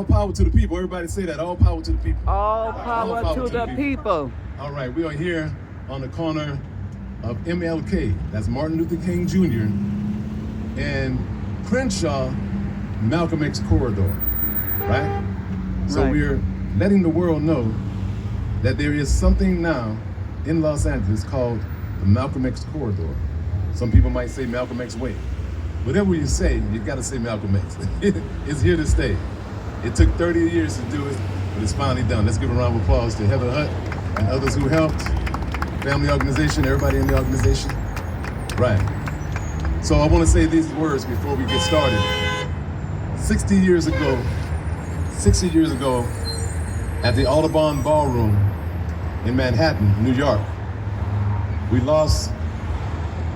All power to the people. Everybody say that. All power to the people. All power to the people. All right, we are here on the corner of MLK. That's Martin Luther King Jr. and Crenshaw Malcolm X corridor, right? So we're letting the world know that there is something now in Los Angeles called the Malcolm X corridor. Some people might say Malcolm X way. Whatever you say, you gotta say Malcolm X. It's here to stay. It took 30 years to do it, but it's finally done. Let's give a round of applause to Heather Hutt and others who helped. Family organization, everybody in the organization. Right. So I want to say these words before we get started. 60 years ago, at the Audubon Ballroom in Manhattan, New York, we lost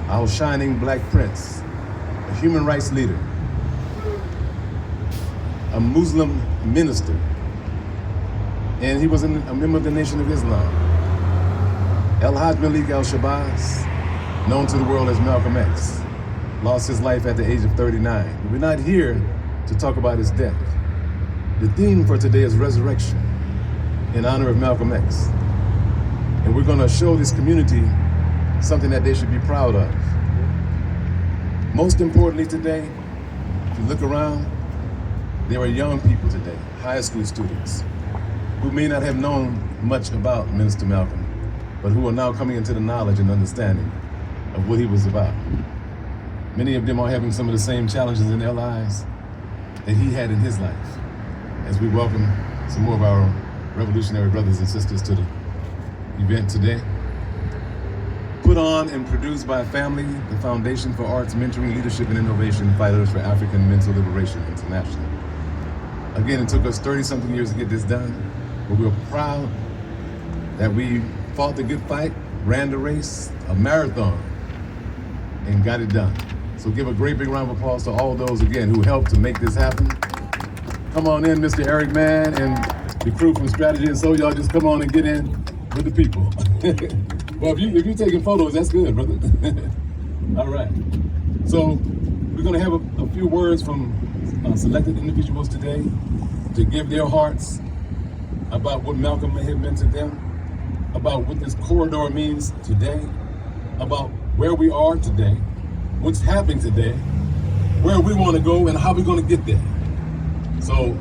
our shining black prince, a human rights leader, a Muslim minister, and he was a member of the Nation of Islam. El-Hajj Malik al-Shabazz, known to the world as Malcolm X, lost his life at the age of 39. But we're not here to talk about his death. The theme for today is resurrection in honor of Malcolm X. And we're gonna show this community something that they should be proud of. Most importantly today, if you look around, there are young people today, high school students, who may not have known much about Minister Malcolm, but who are now coming into the knowledge and understanding of what he was about. Many of them are having some of the same challenges in their lives that he had in his life. As we welcome some more of our revolutionary brothers and sisters to the event today. Put on and produced by Family, the Foundation for Arts, Mentoring, Leadership, and Innovation, Fighters for African Mental Liberation International. Again, it took us 30-something years to get this done, but we're proud that we fought the good fight, ran the race, a marathon, and got it done. So give a great big round of applause to all those, again, who helped to make this happen. Come on in, Mr. Eric Mann and the crew from Strategy and So, y'all just come on and get in with the people. Well, if you're taking photos, that's good, brother. All right. So we're gonna have a few words from selected individuals today to give their hearts about what Malcolm had meant to them, about what this corridor means today, about where we are today, what's happening today, where we want to go, and how we're going to get there. So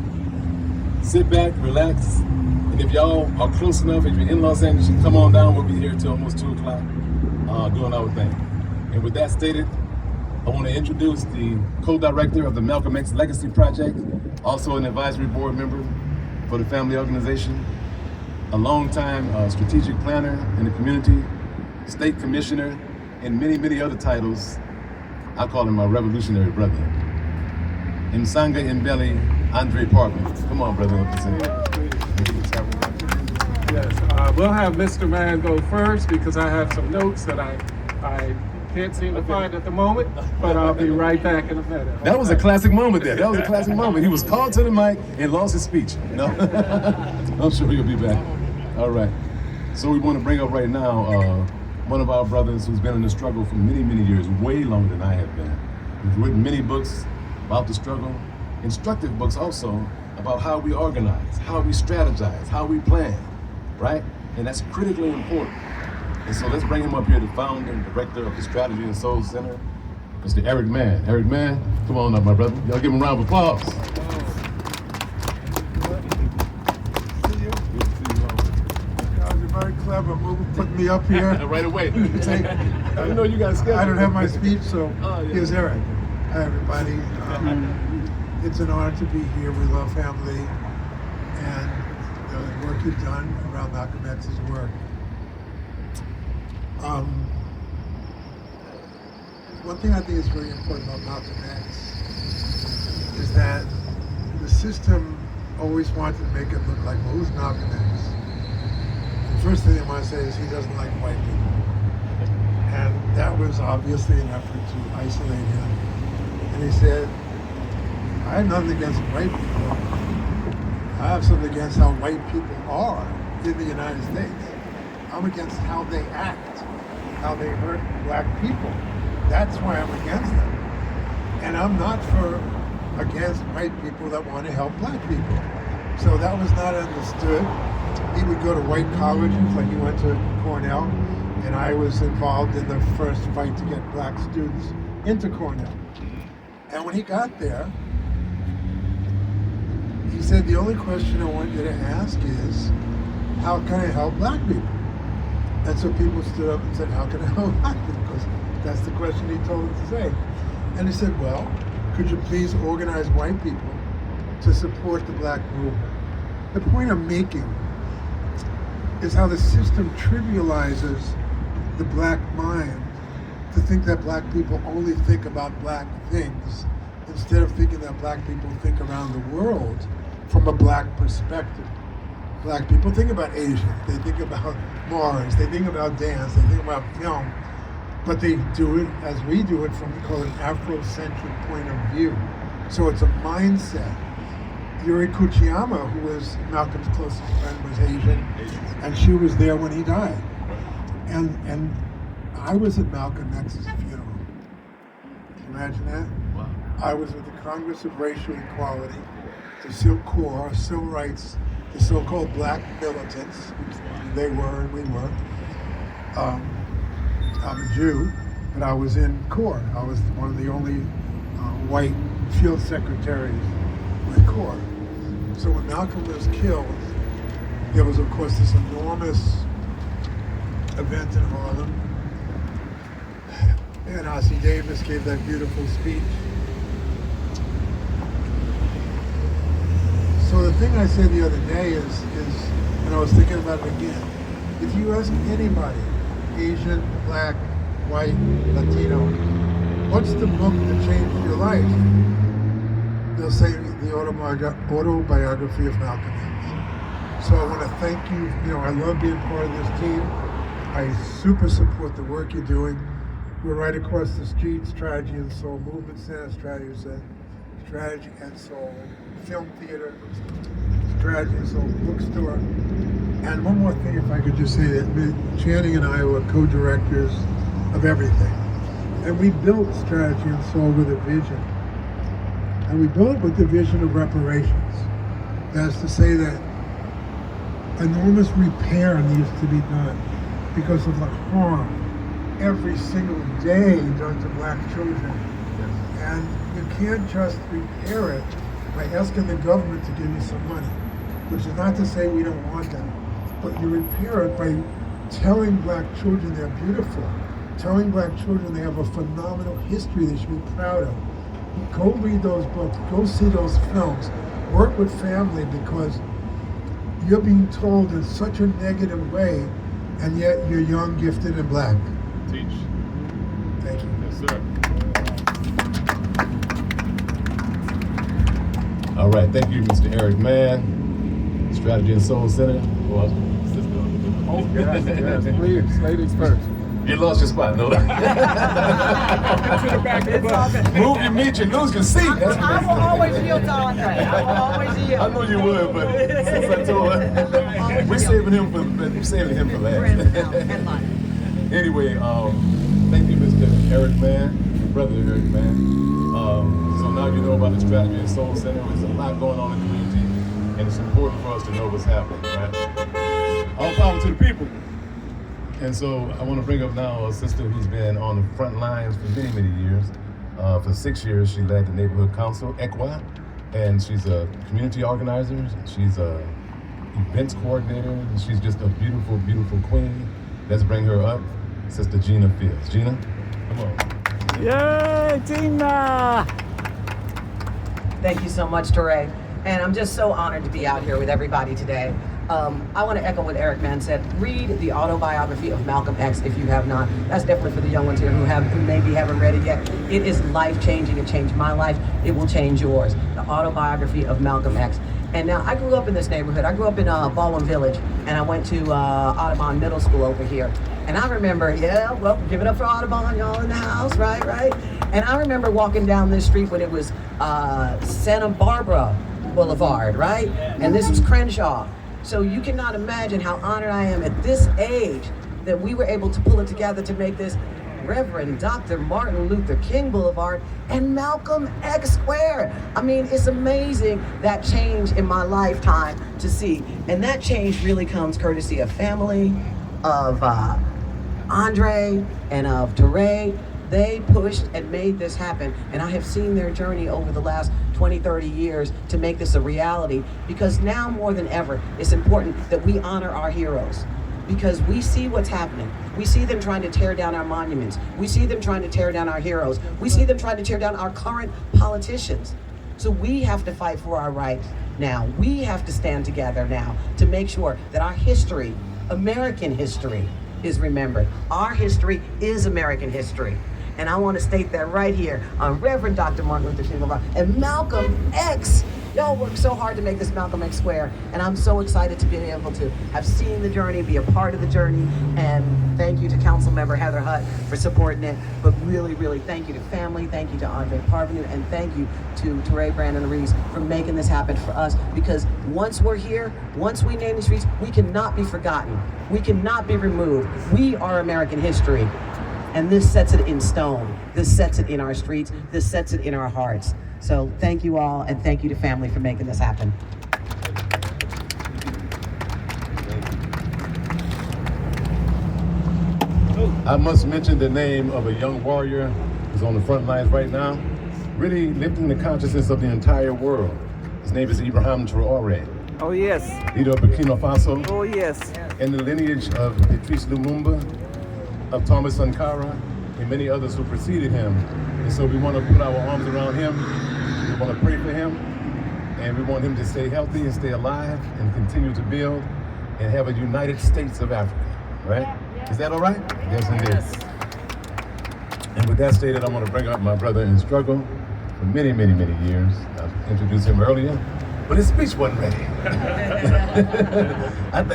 sit back, relax, and if y'all are close enough, if you're in Los Angeles, you come on down. We'll be here till almost 2 o'clock doing our thing. And with that stated, I want to introduce the co-director of the Malcolm X Legacy Project, also an advisory board member for the family organization, a longtime strategic planner in the community, state commissioner, and many, many other titles. I call him my revolutionary brother. Msanga Mbele Andre Parkman. Come on, brother. Yes, we'll have Mr. Mann go first because I have some notes that I can't seem to find at the moment, but I'll be right back in a minute. That was a classic moment there. That was a classic moment. He was called to the mic and lost his speech. No, I'm sure he'll be back. All right. So we want to bring up right now one of our brothers who's been in the struggle for many, many years, way longer than I have been. We've written many books about the struggle, instructive books also about how we organize, how we strategize, how we plan, right? And that's critically important. And so let's bring him up here, the founder and director of the Strategy and Soul Center, Mr. Eric Mann. Eric Mann, come on up, my brother. Y'all give him a round of applause. Very clever move, put me up here. Right away. I know you guys scared. I don't have my speech, so here's Eric. Hi, everybody. It's an honor to be here. We love family and the work you've done around Malcolm X's work. One thing I think is very important about Malcolm X is that the system always wanted to make it look like, well, who's Malcolm X? First thing they want to say is he doesn't like white people. And that was obviously an effort to isolate him. And he said, I have nothing against white people. I have something against how white people are in the United States. I'm against how they act, how they hurt black people. That's why I'm against them. And I'm not for against white people that want to help black people. So that was not understood. He would go to white colleges, like he went to Cornell, and I was involved in the first fight to get black students into Cornell. And when he got there, he said, the only question I want you to ask is, how can I help black people? And so people stood up and said, how can I help black people? Because that's the question he told them to say. And he said, well, could you please organize white people to support the black movement? The point I'm making is how the system trivializes the black mind to think that black people only think about black things instead of thinking that black people think around the world from a black perspective. Black people think about Asia, they think about Moors, they think about dance, they think about film, but they do it as we do it from what we call an Afrocentric point of view. So it's a mindset. Yuri Kuchiyama, who was Malcolm's closest friend, was Asian, and she was there when he died. And I was at Malcolm X's funeral. Can you imagine that? Wow. I was with the Congress of Racial Equality, the civil rights, the so-called black militants, which they were and we were. I'm a Jew, but I was in CORE. I was one of the only white field secretaries with CORE. So when Malcolm was killed, there was, of course, this enormous event in Harlem. And Ossie Davis gave that beautiful speech. So the thing I said the other day is, and I was thinking about it again, if you ask anybody, Asian, black, white, Latino, what's the book that changed your life? They'll say the autobiography of Malcolm X. So I want to thank you. You know, I love being part of this team. I super support the work you're doing. We're right across the street, Strategy and Soul Movement Center, Strategy and Soul Film Theater, Strategy and Soul Bookstore. And one more thing, if I could just say that Channing and I were co-directors of everything. And we built Strategy and Soul with a vision. And we built it with the vision of reparations. That's to say that enormous repair needs to be done because of the harm every single day done to black children. And you can't just repair it by asking the government to give you some money, which is not to say we don't want them, but you repair it by telling black children they're beautiful, telling black children they have a phenomenal history they should be proud of. Go read those books, go see those films, work with family, because you're being told in such a negative way, and yet you're young, gifted, and black. Teach. Thank you. Yes, sir. All right, thank you, Mr. Eric Mann, Strategy and Soul Center. Oh, yes, please, ladies first. You lost your spot, no? To the back of the bus. Move your meat, you lose your seat. I will always yield to Andre. I will always yield. I know you would, but since I told her, we're saving him for last. Anyway, thank you, Mr. Eric Mann, your brother Eric Mann. So now you know about the Strategy and Soul Center. There's a lot going on in the community, and it's important for us to know what's happening, right? All power to the people. And so I want to bring up now a sister who's been on the front lines for many, many years. For 6 years, she led the neighborhood council, ECWA, and she's a community organizer. She's a events coordinator, and she's just a beautiful, beautiful queen. Let's bring her up, Sister Gina Fields. Gina, come on. Yay, Gina! Thank you so much, Torre. And I'm just so honored to be out here with everybody today. I want to echo what Eric Mann said. Read the autobiography of Malcolm X if you have not. That's definitely for the young ones here who maybe haven't read it yet. It is life-changing. It changed my life. It will change yours. The autobiography of Malcolm X. And now, I grew up in this neighborhood. I grew up in Baldwin Village, and I went to Audubon Middle School over here. And I remember, give it up for Audubon, y'all in the house, right? And I remember walking down this street when it was Santa Barbara Boulevard, right? And this was Crenshaw. So you cannot imagine how honored I am at this age that we were able to pull it together to make this. Reverend Dr. Martin Luther King Boulevard and Malcolm X Square. I mean, it's amazing that change in my lifetime to see. And that change really comes courtesy of family, of Andre, and of DeRay. They pushed and made this happen. And I have seen their journey over the last 20, 30 years to make this a reality, because now more than ever, it's important that we honor our heroes, because we see what's happening. We see them trying to tear down our monuments. We see them trying to tear down our heroes. We see them trying to tear down our current politicians. So we have to fight for our rights now. We have to stand together now to make sure that our history, American history, is remembered. Our history is American history. And I want to state that right here on Reverend Dr. Martin Luther King Boulevard and Malcolm X. Y'all worked so hard to make this Malcolm X Square, and I'm so excited to be able to have seen the journey, be a part of the journey, and thank you to Councilmember Heather Hutt for supporting it, but really, really thank you to family, thank you to Andre Parvenu, and thank you to Teray Brandon Reese for making this happen for us, because once we're here, once we name these streets, we cannot be forgotten. We cannot be removed. We are American history. And this sets it in stone. This sets it in our streets. This sets it in our hearts. So thank you all, and thank you to family for making this happen. I must mention the name of a young warrior who's on the front lines right now, really lifting the consciousness of the entire world. His name is Ibrahim Traoré, Oh yes. leader of Burkina Faso, Oh yes. in the lineage of Patrice Lumumba, of Thomas Sankara, and many others who preceded him. And so we want to put our arms around him, we want to pray for him, and we want him to stay healthy and stay alive and continue to build and have a United States of Africa, right? Is that all right? Yes, it is. And with that stated, I want to bring up my brother in struggle for many, many, many years. I introduced him earlier, but his speech wasn't ready. I think